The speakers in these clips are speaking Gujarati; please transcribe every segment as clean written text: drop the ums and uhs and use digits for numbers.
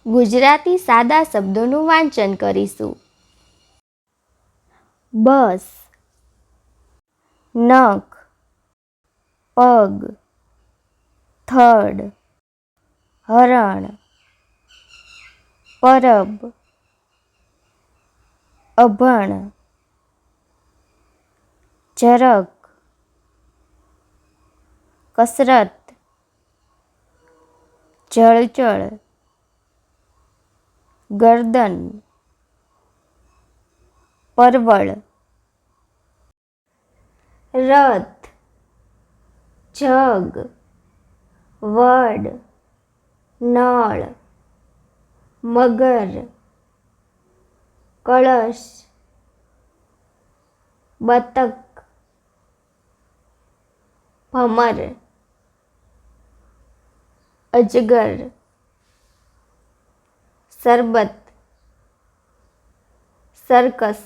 ગુજરાતી સાદા શબ્દોનું વાંચન કરીશું. બસ, નખ, પગ, થડ, હરણ, પરબ, અભણ, ઝરખ, કસરત, જળચળ, ગરદન, પરવળ, રથ, જગ, વડ, નળ, મગર, કળશ, બતક, ભમર, અજગર, સરબત, સર્કસ,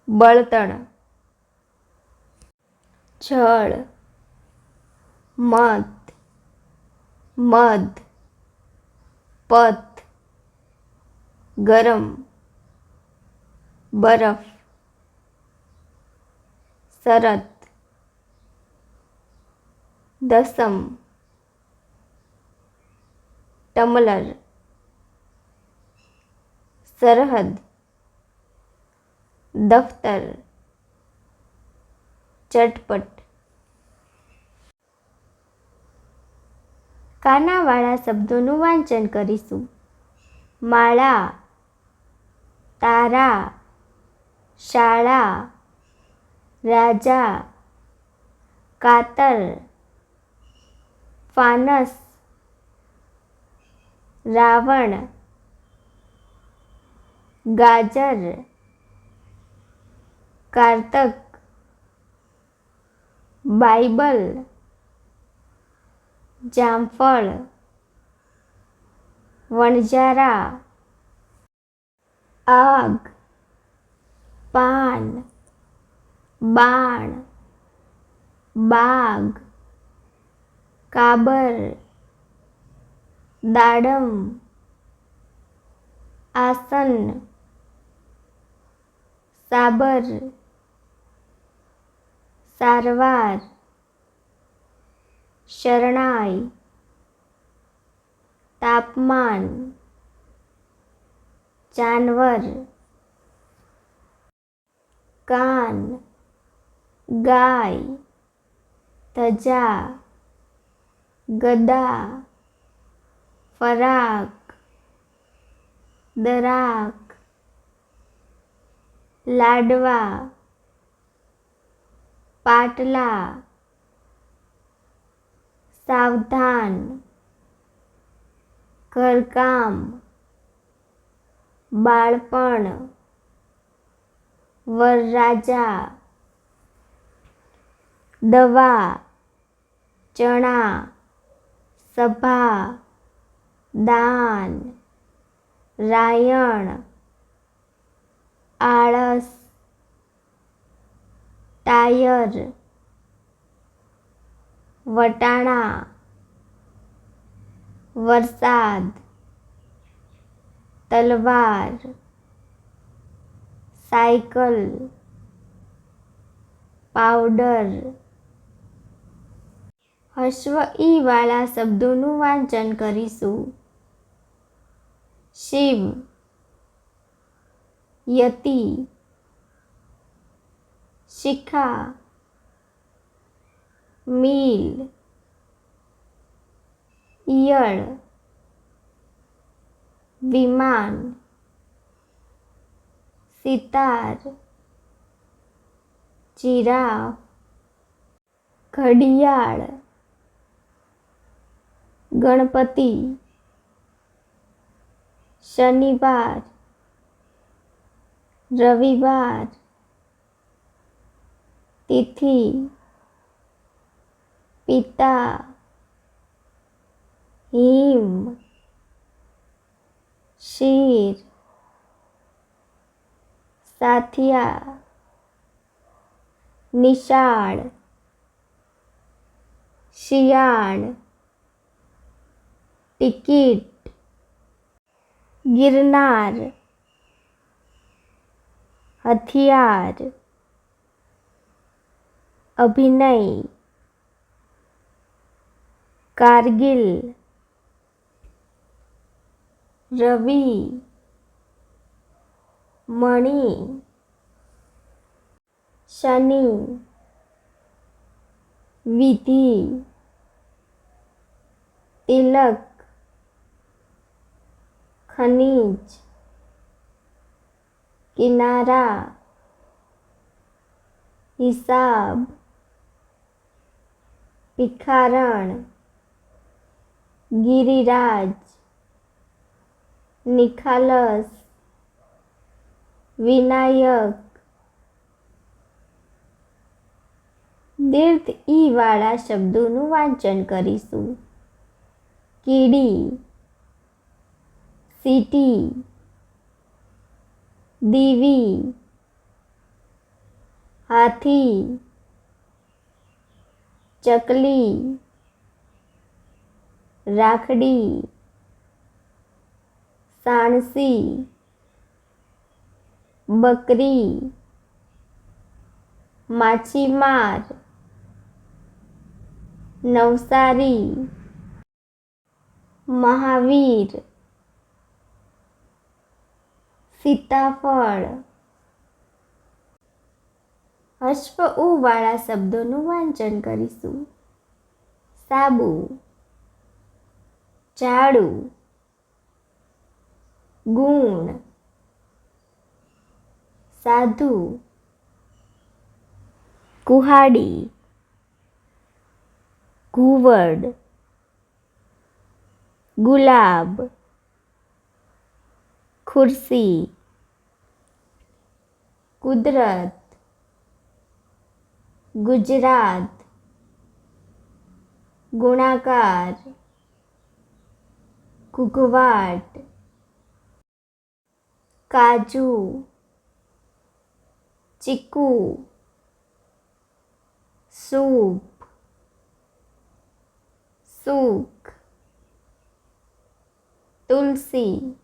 બળતણ, જળ, મધ, મધ, પથ, ગરમ, બરફ, શરત, દસમ, ટમલર, સરહદ, દફતર, ચટપટ. કાનાવાળા શબ્દોનું વાંચન કરીશું. માળા, તારા, શાળા, રાજા, કાતર, ફાનસ, રાવણ, ગાજર, કારતક, બાઇબલ, જામફળ, વણજારા, આગ, પાન, બાણ, બાગ, કાબર, દાડમ, આસન, સાબર, સારવાર, શરણાઈ, તાપમાન, જાનવર, કાન, ગાય, ધજા, ગદા, ફરાક, દરાક, લાડવા, પાટલા, સાવધાન, ઘરકામ, બાળપણ, વરરાજા, દવા, ચણા, સભા, દાન, રાયણ, આળસ, ટાયર, વટાણા, વરસાદ, તલવાર, સાયકલ, પાવડર. હસ્વ ઈ વાળા શબ્દોનું વાંચન કરીશું. શિવ, યતિ, શિખા, મીલ, ઈયળ, વિમાન, સિતાર, જીરાફ, ઘડિયાળ, ગણપતિ, શનિવાર, રવિવાર, તિથિ, પિતા, હિમ, શીર, સાથિયા, નિશાળ, શિયાળ, ટિકિટ, ગિરનાર, હથિયાર, અભિનય, કારગિલ, રવિ, મણિ, શનિ, વિધિ, તિલક, ખનીજ, કિનારા, હિસાબ, ભિખારણ, ગિરિરાજ, નિખાલસ, વિનાયક. દીર્ઘ ઈ વાળા શબ્દોનું વાંચન કરીશું. કીડી, સીટી, દીવી, હાથી, ચકલી, રાખડી, સાણસી, બકરી, માછીમાર, નવસારી, મહાવીર, સીતાફળ. હસ્વ ઉ વાળા શબ્દોનું વાંચન કરીશું. સાબુ, ઝાડુ, ગુણ, સાધુ, કુહાડી, ઘુવડ, ગુલાબ, ખુરશી, કુદરત, ગુજરાત, ગુણાકાર, ઘૂઘવાટ, કાજુ, ચીકુ, સૂપ, સૂક, તુલસી,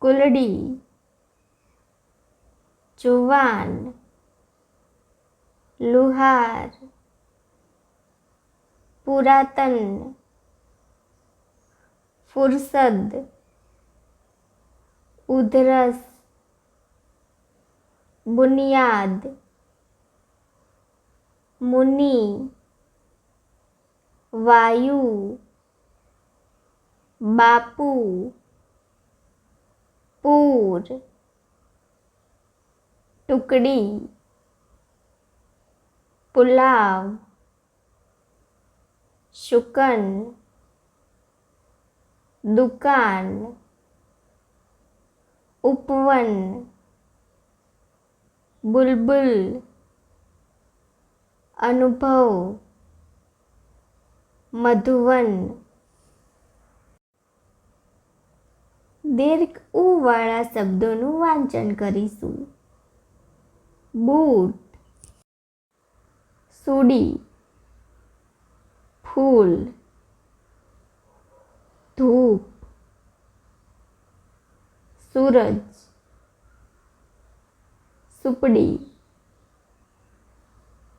કુલડી, જુવાન, લુહાર, પુરાતન, ફુરસદ, ઉધરસ, બુનિયાદ, મુનિ, વાયુ, બાપુ, પૂર, ટુકડી, પુલાવ, શુકન, દુકાન, ઉપવન, બુલબુલ, અનુભવ, મધુવન. દીર્ઘ ઉ વાળા શબ્દોનું વાંચન કરીશું. બૂટ, સુડી, ફૂલ, ધૂપ, સૂરજ, સુપડી,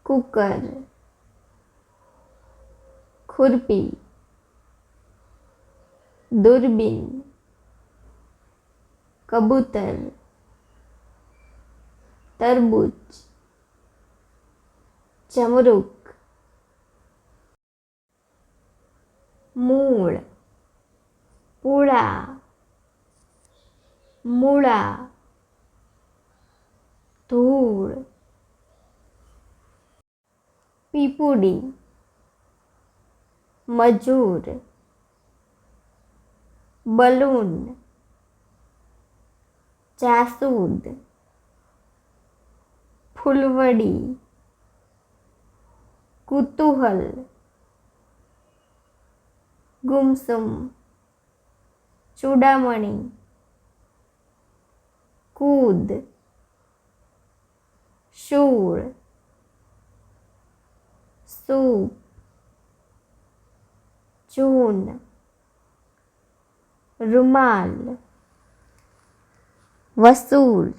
કુકર, ખુરપી, દૂરબીન, કબૂતર, તરબૂચ, જમરૂક, મૂળ, પૂળા, મૂળા, ધૂળ, પીપુડી, મજૂર, બલૂન, જાસૂદ, ફૂલવડી, કુતૂહલ, ગુમસુમ, ચૂડામણી, કૂદ, શૂળ, સૂપ, ચૂન, રૂમાલ, વસૂલ,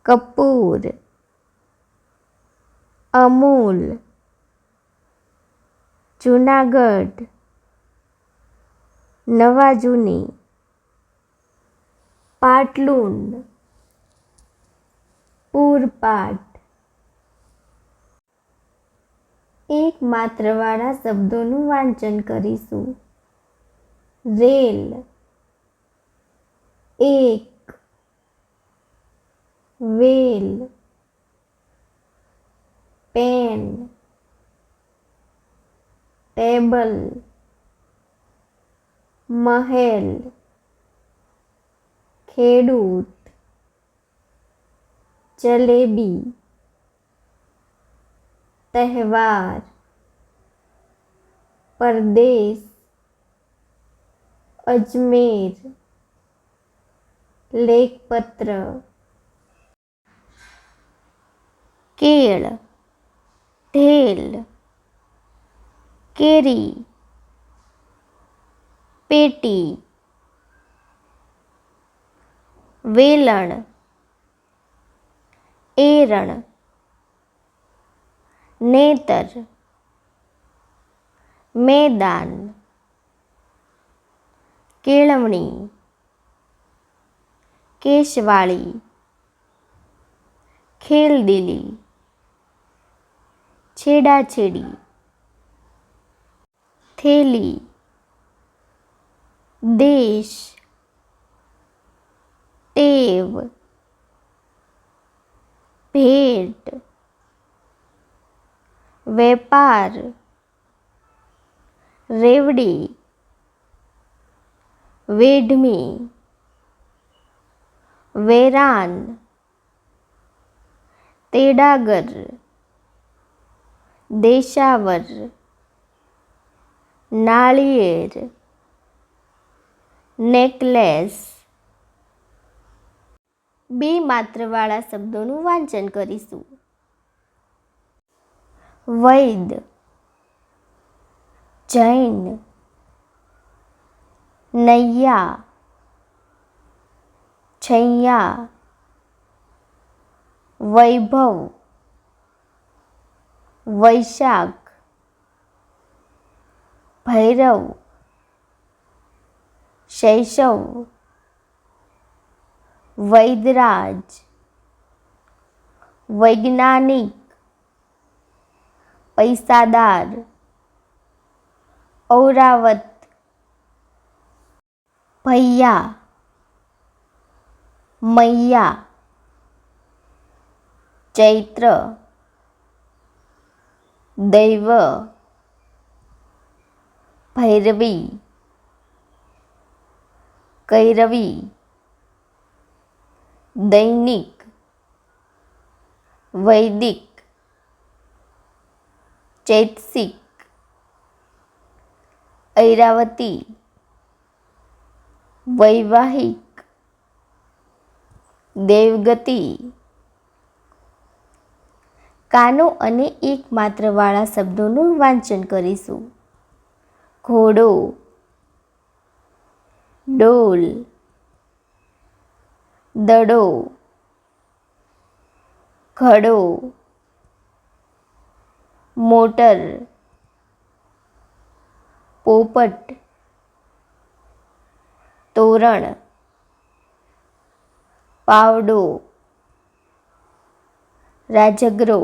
કપૂર, અમૂલ, જૂનાગઢ, નવા જૂની, પાટલુન, પૂરપાટ. એક માત્રવાળા શબ્દોનું વાંચન કરીશું. રેલ, એક, વેલ, પેન, ટેબલ, મહેલ, ખેડૂત, જલેબી, તહેવાર, પરદેશ, અજમેર, લેખપત્ર. કેળ, ઢેલ, કેરી, પેટી, વેલણ, એરણ, નેતર, મેદાન, કેળવણી, કેશવાળી, ખેલદિલી, છેડાછેડી, થેલી, દેશ, ટેવ, ભેટ, વેપાર, રેવડી, વેઢમી, વેરાન, તેડાગર, દેશાવર, નાળિયેર, નેકલેસ. બે માત્રવાળા શબ્દોનું વાંચન કરીશું. વૈદ, જૈન, નૈયા, છૈયા, વૈભવ, વૈશાખ, ભૈરવ, શૈશવ, વૈદરાજ, વૈજ્ઞાનિક, પૈસાદાર, ઔરાવત, ભૈયા, મૈયા, ચૈત્ર, દૈવ, ભૈરવી, કૈરવી, દૈનિક, વૈદિક, ચૈતસિક, ઐરાવતી, વૈવાહિક, દેવગતિ. કાનો અને એક માત્રવાળા શબ્દોનું વાંચન કરીશું. ઘોડો, ડોલ, દડો, ઘડો, મોટર, પોપટ, તોરણ, પાવડો, રાજગરો,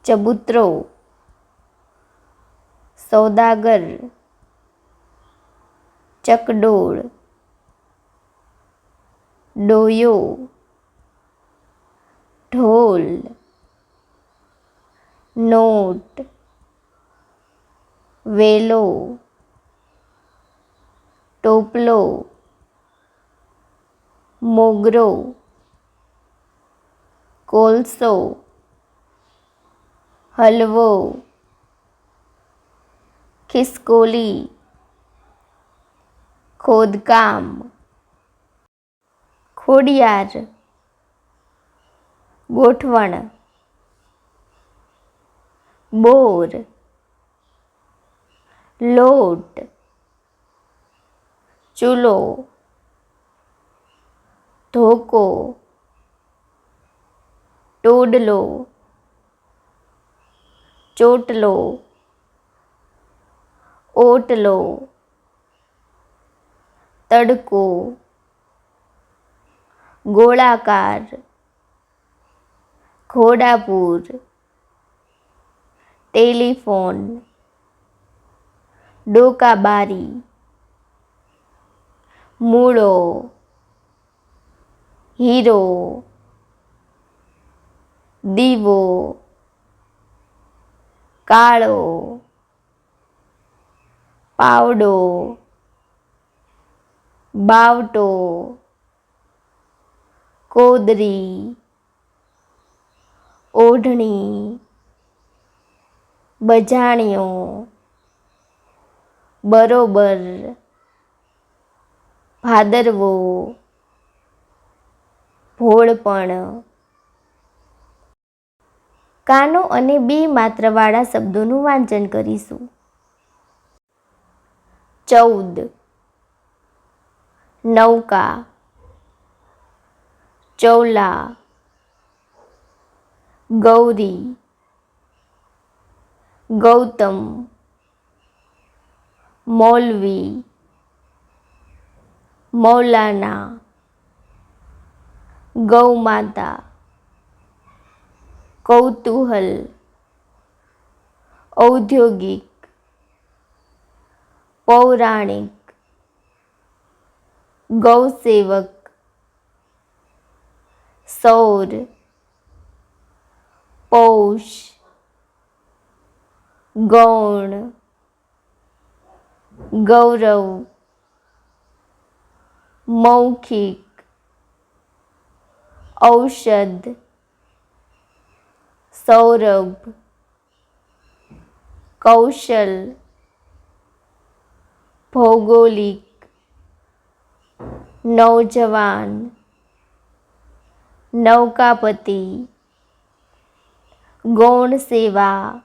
ચબૂતરો, સોદાગર, ચકડોળ, ડોયો, ઢોલ, નોટ, વેલો, ટોપલો, મોગરો, કોલસો, હલવો, ખિસકોલી, ખોદકામ, ખોડિયાર, ગોઠવણ, બોર, લોટ, ચૂલો, ધોકો, ટોડલો, ચોટલો, ઓટલો, તડકો, ગોળાકાર, ઘોડાપુર, ટેલિફોન, ડોકાબારી, મૂળો, હીરો, દીવો, કાળો, પાવડો, બાવટો, કોદરી, ઓઢણી, બજાણિયો, બરોબર, ભાદરવો, ભોળપણ. કાનો અને બે માત્રવાળા શબ્દોનું વાંચન કરીશું. 14, નૌકા, ચૌલા, ગૌરી, ગૌતમ, મૌલવી, મૌલાના, ગૌમાતા, કૌતૂહલ, ઔદ્યોગિક, પૌરાણિક, ગૌસેવક, સૌર, પૌષ, ગૌણ, ગૌરવ, મૌખિક, ઔષધ, સૌરભ, કૌશલ, ભૌગોલિક, નૌજવાન, નૌકાપતિ, ગૌણ સેવા.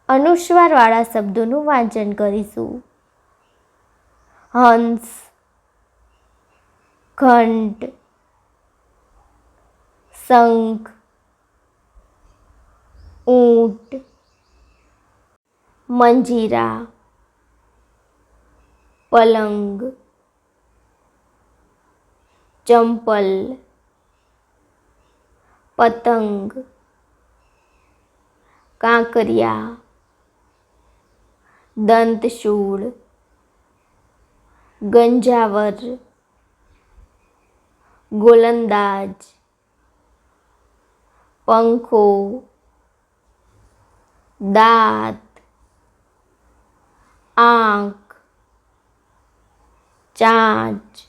અનુસ્વારવાળા શબ્દોનું વાંચન કરીશું. હંસ, ઘંટ, શંખ, ઊંટ, મંજીરા, પલંગ, ચંપલ, પતંગ, કાંકરિયા, દંતશૂળ, ગંજાવર, ગોલંદાજ, પંખો, દાંત, આંખ, ચાંચ,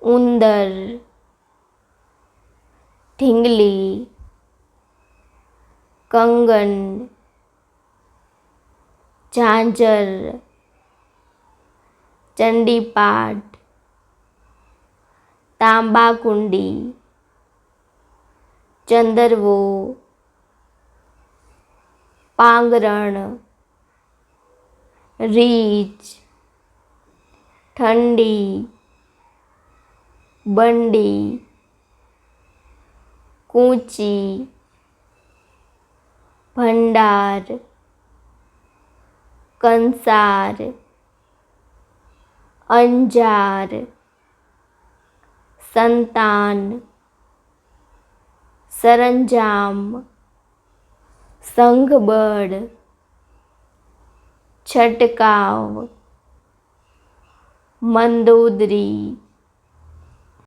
ઉંદર, ઢીંગલી, કંગન, ઝાંઝર, ચંડીપાઠ, તાંબાકુંડી, ચંદરવો, પાંગરણ, રીંછ, ઠંડી, બંડી, કૂંચી, ભંડાર, કંસાર, અંજાર, સંતાન, સરંજામ, સંઘબળ, છટકાવ, મંદોદરી,